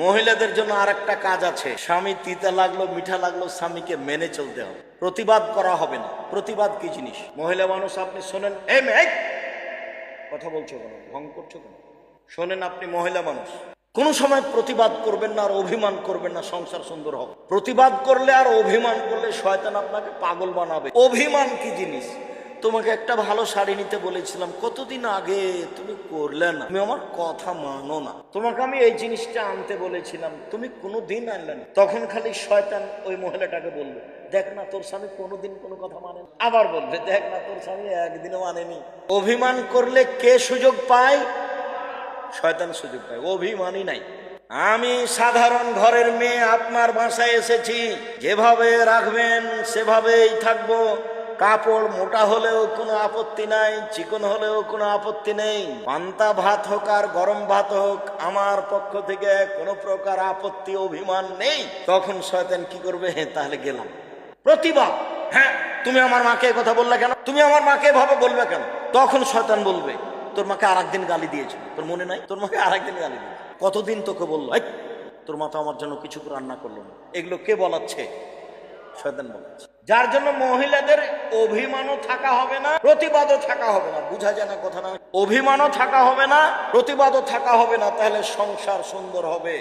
মহিলাদের জন্য আরেকটা কাজ আছে, স্বামী তিতা লাগলো মিঠা লাগলো স্বামীকে মেনে চলতে হবে, প্রতিবাদ করা হবে না। প্রতিবাদ কি জিনিস? মহিলা মানুষ, আপনি শোনেন, এই মেয়ে কথা বলছো কেন, ভং করছো কেন? শোনেন, আপনি মহিলা মানুষ, কোন সময় প্রতিবাদ করবেন না আর অভিমান করবেন না, সংসার সুন্দর হবে। প্রতিবাদ করলে আর অভিমান করলে শয়তান আপনাকে পাগল বানাবে। অভিমান কি জিনিস? তোমাকে একটা ভালো শাড়ি নিতে বলেছিলাম কতদিন আগে, তুমি করলে না, তুমি আমার কথা মানো না। তোমাকে আমি এই জিনিসটা আনতে বলেছিলাম, তুমি কোনোদিন আনলে না। তখন খালি শয়তান ওই মহিলাটাকে বলবে, দেখ না তোর স্বামী কোনোদিন কোনো কথা মানে না। আবার বলবে, দেখ না তোর স্বামী একদিনও মানেনি। অভিমান করলে কে সুযোগ পায়? শয়তান সুযোগ পায়, অভিমানই নাই। আমি সাধারণ ঘরের মেয়ে, আপনার বাসায় এসেছি, যেভাবে রাখবেন সেভাবেই থাকবো। কাপড় মোটা হলেও কোনো আপত্তি নাই, চিকন হলেও কোনো আপত্তি নেই। পান্তা ভাত হোক আর গরম ভাত হোক, আমার পক্ষ থেকে কোনো প্রকার আপত্তি অভিমান নেই। তখন শয়তান কি করবে? তাহলে গেলাম প্রতিবাদ। হ্যাঁ, তুমি আমার মাকে কথা বললে কেন, তুমি আমার মাকে এভাবে বলবে কেন? তখন শয়তান বলবে, তোর মাকে আরেকদিন গালি দিয়েছিল, তোর মনে নাই? তোর মাকে আরেকদিন গালি দিয়েছে, কতদিন তোকে বললো, তোর মা তো আমার জন্য কিছু রান্না করলো না। এগুলো কে বলাচ্ছে? শয়তান বলাচ্ছে। যার জন্য মহিলাদের অভিমানও থাকা হবে না, প্রতিবাদও থাকা হবে না। বুঝা যায় না কথা না? অভিমানও থাকা হবে না, প্রতিবাদও থাকা হবে না, তাহলে সংসার সুন্দর হবে।